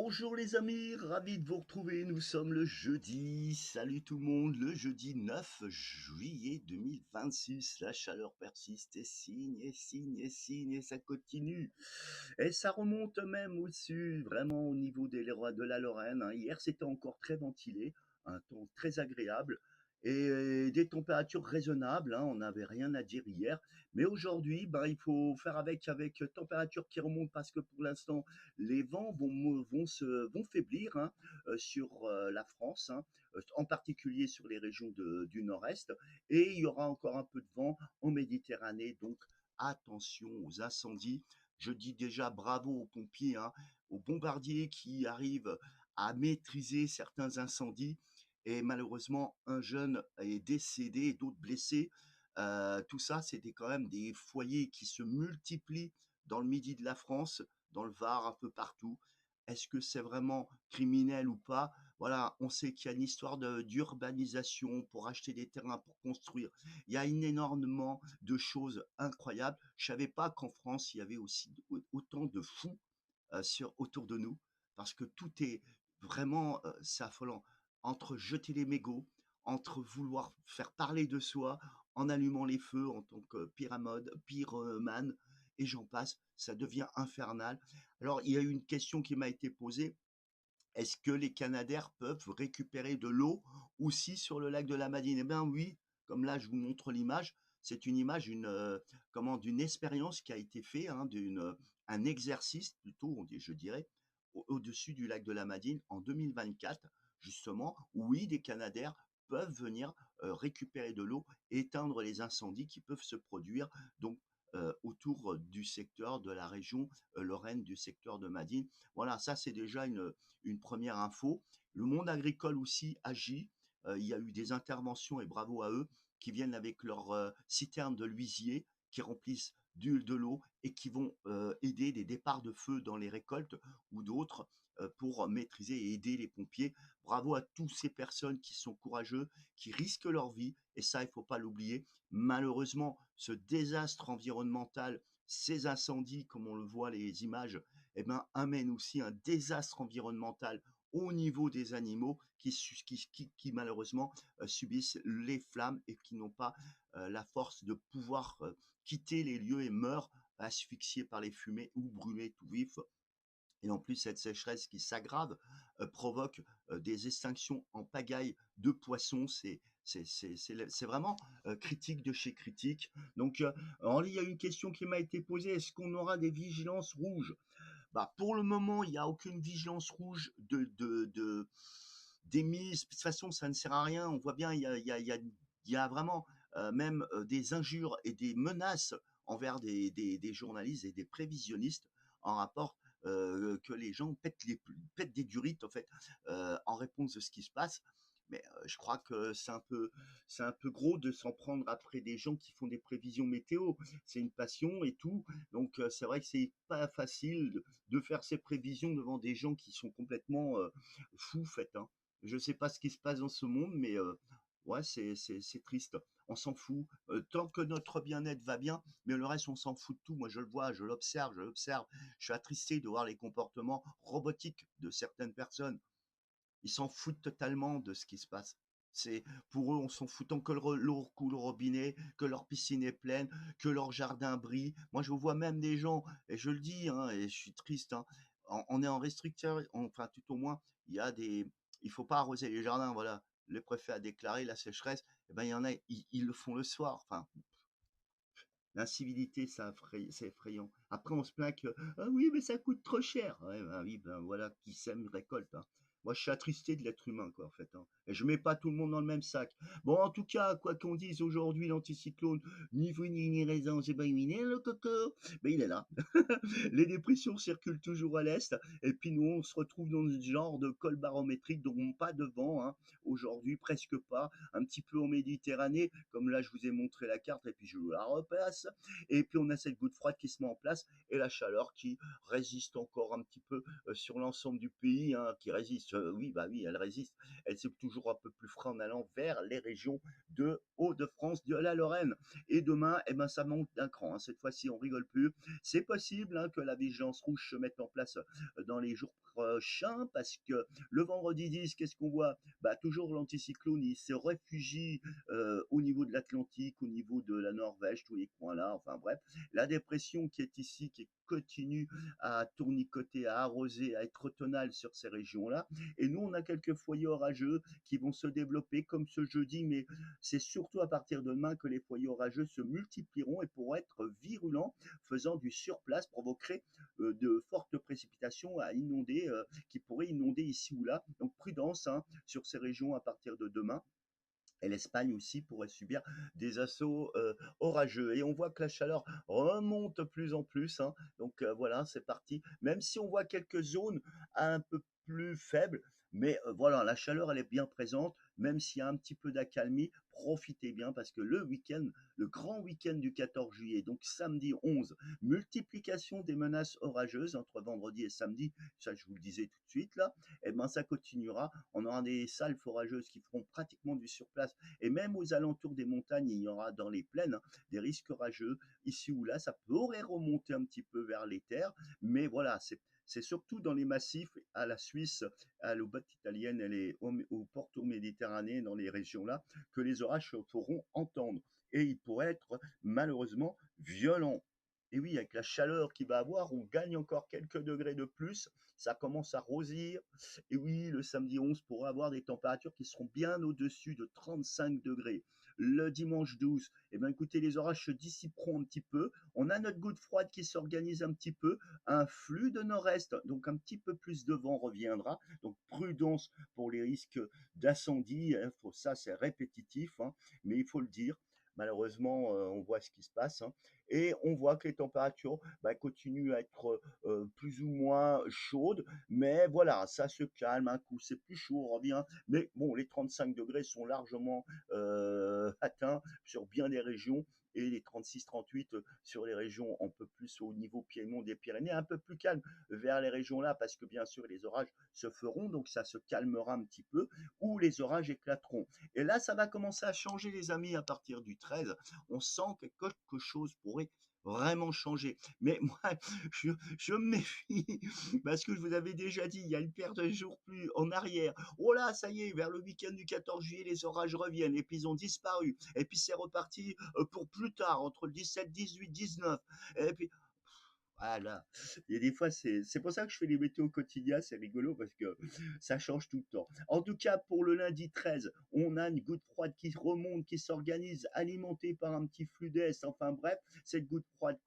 Bonjour les amis, ravi de vous retrouver. Nous sommes le jeudi. Salut tout le monde, le jeudi 9 juillet 2026. La chaleur persiste et signe et signe et signe et ça continue. Et ça remonte même au-dessus, vraiment au niveau de la Lorraine, hein. Hier c'était encore très ventilé, un temps très agréable et des températures raisonnables, hein. On n'avait rien à dire hier. Mais aujourd'hui, ben, il faut faire avec température qui remonte parce que pour l'instant, les vents vont faiblir, hein, sur la France, hein, en particulier sur les régions du nord-est. Et il y aura encore un peu de vent en Méditerranée. Donc attention aux incendies. Je dis déjà bravo aux pompiers, hein, aux bombardiers qui arrivent à maîtriser certains incendies. Et malheureusement, un jeune est décédé et d'autres blessés. Tout ça, c'était quand même des foyers qui se multiplient dans le midi de la France, dans le Var, un peu partout. Est-ce que c'est vraiment criminel ou pas? Voilà, on sait qu'il y a une histoire d'urbanisation pour acheter des terrains pour construire. Il y a énormément de choses incroyables. Je savais pas qu'en France, il y avait aussi autant de fous autour de nous, parce que tout est vraiment, c'est affolant. Entre jeter les mégots, entre vouloir faire parler de soi, en allumant les feux en tant que pyromane, et j'en passe, ça devient infernal. Alors, il y a eu une question qui m'a été posée. Est-ce que les Canadaires peuvent récupérer de l'eau aussi sur le lac de la Madine? Eh bien oui, comme là je vous montre l'image, c'est une image d'une expérience qui a été faite, hein, un exercice plutôt, je dirais, au-dessus du lac de la Madine en 2024, justement. Oui, des Canadaires peuvent venir récupérer de l'eau, éteindre les incendies qui peuvent se produire donc autour du secteur de la région Lorraine, du secteur de Madine. Voilà, ça c'est déjà une première info. Le monde agricole aussi agit. Il y a eu des interventions et bravo à eux qui viennent avec leurs citernes de l'huisier qui remplissent de l'eau et qui vont aider des départs de feu dans les récoltes ou d'autres pour maîtriser et aider les pompiers. Bravo à toutes ces personnes qui sont courageux, qui risquent leur vie et ça, il ne faut pas l'oublier. Malheureusement, ce désastre environnemental, ces incendies, comme on le voit les images, eh ben, amène aussi un désastre environnemental au niveau des animaux qui malheureusement subissent les flammes et qui n'ont pas la force de pouvoir quitter les lieux et meurent asphyxiés par les fumées ou brûlés tout vifs. Et en plus, cette sécheresse qui s'aggrave provoque des extinctions en pagaille de poissons. C'est vraiment critique de chez critique. Donc, il y a une question qui m'a été posée. Est-ce qu'on aura des vigilances rouges? Bah, pour le moment, il n'y a aucune vigilance rouge d'émise. De toute façon, ça ne sert à rien. On voit bien, il y a vraiment même des injures et des menaces envers des journalistes et des prévisionnistes en rapport que les gens pètent des durites en fait en réponse de ce qui se passe. Mais je crois que c'est un peu gros de s'en prendre après des gens qui font des prévisions météo. C'est une passion et tout. Donc c'est vrai que c'est pas facile de faire ces prévisions devant des gens qui sont complètement fous, fait, hein. Je sais pas ce qui se passe dans ce monde, mais ouais, c'est triste. On s'en fout. Tant que notre bien-être va bien, mais le reste, on s'en fout de tout. Moi, je le vois, je l'observe, je l'observe. Je suis attristé de voir les comportements robotiques de certaines personnes. Ils s'en foutent totalement de ce qui se passe. C'est pour eux, on s'en fout tant que l'eau coule au robinet, que leur piscine est pleine, que leur jardin brille. Moi, je vois même des gens, et je le dis, hein, et je suis triste, hein, on est en restriction, enfin tout au moins, il faut pas arroser les jardins, voilà. Le préfet a déclaré la sécheresse. Eh ben, il y en a, ils le font le soir. Enfin, l'incivilité, c'est effrayant. Après, on se plaint que ah oui, mais ça coûte trop cher. Ouais, ben oui, ben voilà, qui sème récolte, hein. Moi, je suis attristé de l'être humain, quoi, en fait, hein. Et je mets pas tout le monde dans le même sac. Bon, en tout cas, quoi qu'on dise aujourd'hui, l'anticyclone, ni vu ni raison, c'est pas éliminé, le coco. Mais il est là. Les dépressions circulent toujours à l'est. Et puis nous, on se retrouve dans ce genre de col barométrique, donc pas de vent, hein. Aujourd'hui, presque pas. Un petit peu en Méditerranée, comme là, je vous ai montré la carte, et puis je vous la repasse. Et puis on a cette goutte froide qui se met en place, et la chaleur qui résiste encore un petit peu sur l'ensemble du pays, hein, qui résiste oui, bah oui, elle résiste. Elle c'est toujours un peu plus frais en allant vers les régions de Hauts-de-France, de la Lorraine. Et demain, eh ben, ça monte d'un cran, hein. Cette fois-ci, on rigole plus. C'est possible, hein, que la vigilance rouge se mette en place dans les jours prochains, parce que le vendredi 10, qu'est-ce qu'on voit? Bah, toujours l'anticyclone, il se réfugie au niveau de l'Atlantique, au niveau de la Norvège, tous les coins là, enfin bref. La dépression qui est ici, qui continue à tournicoter, à arroser, à être tonale sur ces régions-là. Et nous, on a quelques foyers orageux qui vont se développer comme ce jeudi, mais c'est surtout à partir de demain que les foyers orageux se multiplieront et pourront être virulents, faisant du surplace, provoquerait de fortes précipitations à inonder, qui pourraient inonder ici ou là. Donc prudence, hein, sur ces régions à partir de demain. Et l'Espagne aussi pourrait subir des assauts orageux. Et on voit que la chaleur remonte de plus en plus, hein. Donc voilà, c'est parti. Même si on voit quelques zones un peu plus faibles, mais voilà, la chaleur, elle est bien présente, même s'il y a un petit peu d'accalmie. Profitez bien parce que le week-end, le grand week-end du 14 juillet, donc samedi 11, multiplication des menaces orageuses entre vendredi et samedi, ça je vous le disais tout de suite là, et ben ça continuera. On aura des salles orageuses qui feront pratiquement du surplace et même aux alentours des montagnes, il y aura dans les plaines, hein, des risques orageux ici ou là. Ça pourrait remonter un petit peu vers les terres, mais voilà, c'est surtout dans les massifs à la Suisse, à l'Aubette italienne, au Porto Méditerranée, dans les régions-là, que les orages se feront entendre. Et ils pourraient être malheureusement violents. Et oui, avec la chaleur qu'il va avoir, on gagne encore quelques degrés de plus. Ça commence à rosir. Et oui, le samedi 11 pourra avoir des températures qui seront bien au-dessus de 35 degrés. Le dimanche 12, eh bien, écoutez, les orages se dissiperont un petit peu. On a notre goutte froide qui s'organise un petit peu. Un flux de nord-est, donc un petit peu plus de vent reviendra. Donc prudence pour les risques d'incendie, hein. Ça, c'est répétitif, hein, mais il faut le dire. Malheureusement, on voit ce qui se passe, hein. Et on voit que les températures, bah, continuent à être plus ou moins chaudes, mais voilà, ça se calme. Un coup, c'est plus chaud, on revient. Mais bon, les 35 degrés sont largement atteints sur bien des régions et les 36-38 sur les régions un peu plus au niveau Piémont des Pyrénées, un peu plus calme vers les régions là, parce que bien sûr les orages se feront, donc ça se calmera un petit peu, ou les orages éclateront. Et là, ça va commencer à changer, les amis, à partir du 13. On sent que quelque chose pourrait vraiment changer. Mais moi, je me méfie parce que je vous avais déjà dit, il y a une paire de jours plus en arrière. Oh là, ça y est, vers le week-end du 14 juillet, les orages reviennent et puis ils ont disparu. Et puis c'est reparti pour plus tard, entre le 17, 18, 19. Et puis voilà. Et des fois, c'est pour ça que je fais les météos quotidiens, c'est rigolo parce que ça change tout le temps. En tout cas, pour le lundi 13, on a une goutte froide qui remonte, qui s'organise, alimentée par un petit flux d'est. Enfin bref, cette goutte froide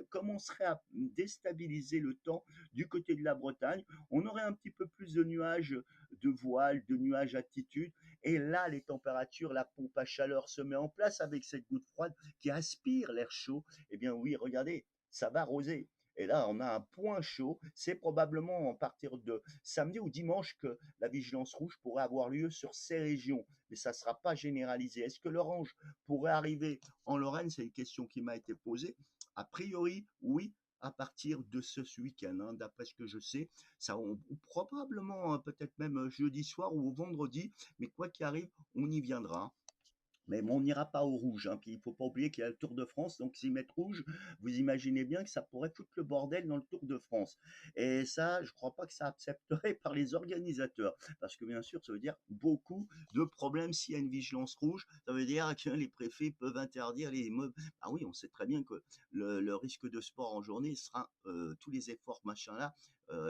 commencerait à déstabiliser le temps du côté de la Bretagne. On aurait un petit peu plus de nuages de voile, de nuages altitude. Et là, les températures, la pompe à chaleur se met en place avec cette goutte froide qui aspire l'air chaud. Eh bien oui, regardez, ça va arroser. Et là, on a un point chaud. C'est probablement à partir de samedi ou dimanche que la vigilance rouge pourrait avoir lieu sur ces régions. Mais ça ne sera pas généralisé. Est-ce que l'orange pourrait arriver en Lorraine? C'est une question qui m'a été posée. A priori, oui, à partir de ce week-end, hein, d'après ce que je sais. Ça, probablement peut-être même jeudi soir ou vendredi. Mais quoi qu'il arrive, on y viendra. Mais bon, on n'ira pas au rouge, hein. Puis il ne faut pas oublier qu'il y a le Tour de France, donc s'ils mettent rouge, vous imaginez bien que ça pourrait foutre le bordel dans le Tour de France. Et ça, je ne crois pas que ça accepterait par les organisateurs, parce que bien sûr, ça veut dire beaucoup de problèmes s'il y a une vigilance rouge. Ça veut dire que les préfets peuvent interdire les immeubles. Ah oui, on sait très bien que le risque de sport en journée sera tous les efforts machin là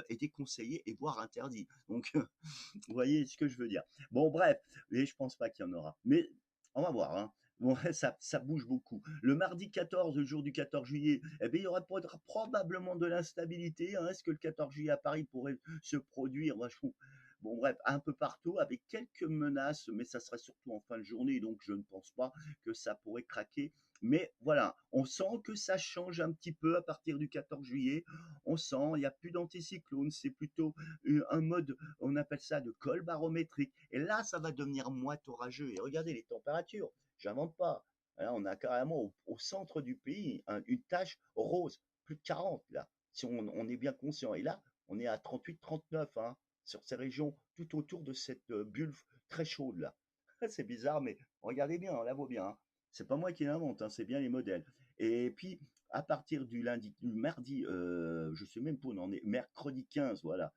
est déconseillé et voire interdit. Donc, vous voyez ce que je veux dire. Bon, bref, et je pense pas qu'il y en aura. Mais on va voir, hein. Bon, ça bouge beaucoup. Le mardi 14, le jour du 14 juillet, eh bien, il y aura probablement de l'instabilité, hein. Est-ce que le 14 juillet à Paris pourrait se produire? Moi, je trouve. Bon, bref, un peu partout, avec quelques menaces, mais ça serait surtout en fin de journée, donc je ne pense pas que ça pourrait craquer. Mais voilà, on sent que ça change un petit peu à partir du 14 juillet. On sent, il n'y a plus d'anticyclone, c'est plutôt un mode, on appelle ça de col barométrique. Et là, ça va devenir moite orageux. Et regardez les températures, j'invente pas. Là, on a carrément au centre du pays une tache rose, plus de 40 là, si on est bien conscient. Et là, on est à 38, 39, hein. sur ces régions tout autour de cette bulle très chaude là. C'est bizarre, mais regardez bien, on la voit bien, hein. C'est pas moi qui l'invente, hein, c'est bien les modèles. Et puis, à partir du mardi, je sais même pas où on en est, mercredi 15, voilà.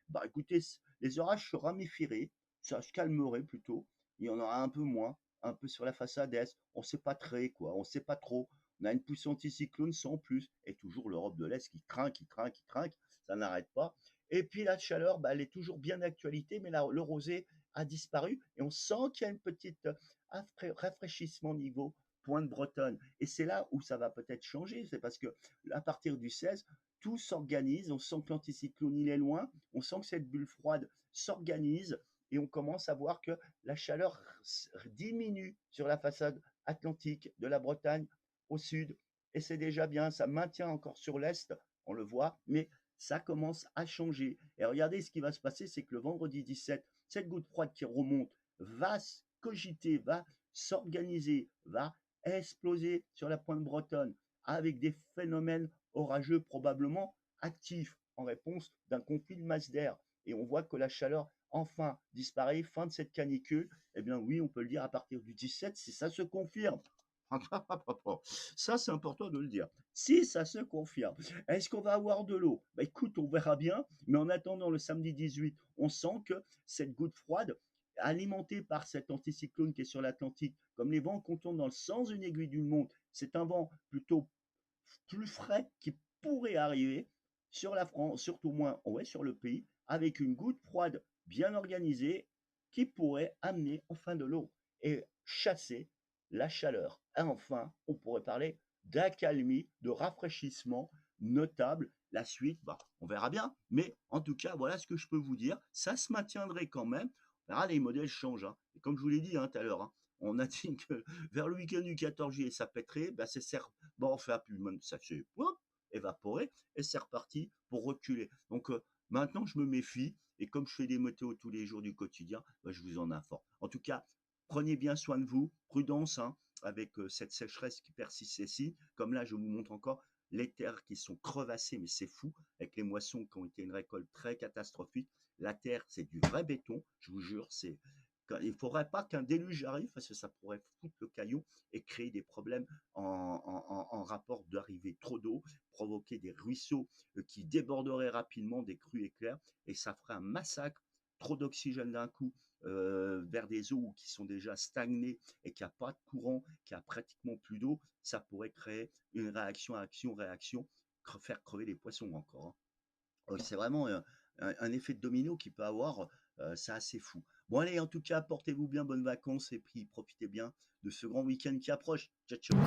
Bah écoutez, les orages se ramifieraient, ça se calmerait plutôt, il y en aura un peu moins, un peu sur la façade est, on sait pas très quoi, on sait pas trop. On a une poussée anticyclone sans plus, et toujours l'Europe de l'Est qui craint, ça n'arrête pas. Et puis la chaleur, bah, elle est toujours bien d'actualité, mais là, le rosé a disparu, et on sent qu'il y a une petite rafraîchissement niveau Pointe-Bretonne. Et c'est là où ça va peut-être changer, c'est parce que à partir du 16, tout s'organise, on sent que l'anticyclone il est loin, on sent que cette bulle froide s'organise, et on commence à voir que la chaleur diminue sur la façade atlantique de la Bretagne au sud, et c'est déjà bien, ça maintient encore sur l'est, on le voit, mais ça commence à changer. Et regardez ce qui va se passer, c'est que le vendredi 17, cette goutte froide qui remonte va cogiter, va s'organiser, va exploser sur la pointe bretonne avec des phénomènes orageux probablement actifs en réponse d'un conflit de masse d'air. Et on voit que la chaleur enfin disparaît, fin de cette canicule. Eh bien oui, on peut le dire à partir du 17, si ça se confirme. Ça, c'est important de le dire. Si ça se confirme, est-ce qu'on va avoir de l'eau? Bah, écoute, on verra bien. Mais en attendant le samedi 18, on sent que cette goutte froide, alimentée par cet anticyclone qui est sur l'Atlantique, comme les vents qu'on tourne dans le sens d'une aiguille d'une montre, c'est un vent plutôt plus frais qui pourrait arriver sur la France, surtout moins ouais, sur le pays, avec une goutte froide bien organisée qui pourrait amener enfin de l'eau et chasser la chaleur. Et enfin, on pourrait parler d'accalmie, de rafraîchissement notable. La suite, bah, on verra bien. Mais en tout cas, voilà ce que je peux vous dire. Ça se maintiendrait quand même. On verra, les modèles changent, hein. Et comme je vous l'ai dit tout à l'heure, hein, on a dit que vers le week-end du 14 juillet, ça pèterait. Bah, c'est bon, on fait un plus, ça s'est évaporé et c'est reparti pour reculer. Donc maintenant, je me méfie et comme je fais des météos tous les jours du quotidien, bah, je vous en informe. En tout cas, prenez bien soin de vous, prudence, hein, avec cette sécheresse qui persiste ici. Comme là, je vous montre encore les terres qui sont crevassées, mais c'est fou, avec les moissons qui ont été une récolte très catastrophique. La terre, c'est du vrai béton, je vous jure, il ne faudrait pas qu'un déluge arrive parce que ça pourrait foutre le caillou et créer des problèmes en rapport d'arrivée trop d'eau, provoquer des ruisseaux qui déborderaient rapidement, des crues éclairs, et ça ferait un massacre, trop d'oxygène d'un coup vers des eaux qui sont déjà stagnées et qui a pas de courant, qui a pratiquement plus d'eau, ça pourrait créer une réaction, action-réaction, faire crever les poissons encore, hein. C'est vraiment un effet de domino qui peut avoir, c'est assez fou. Bon allez, en tout cas, portez-vous bien, bonnes vacances et puis profitez bien de ce grand week-end qui approche. Ciao, ciao.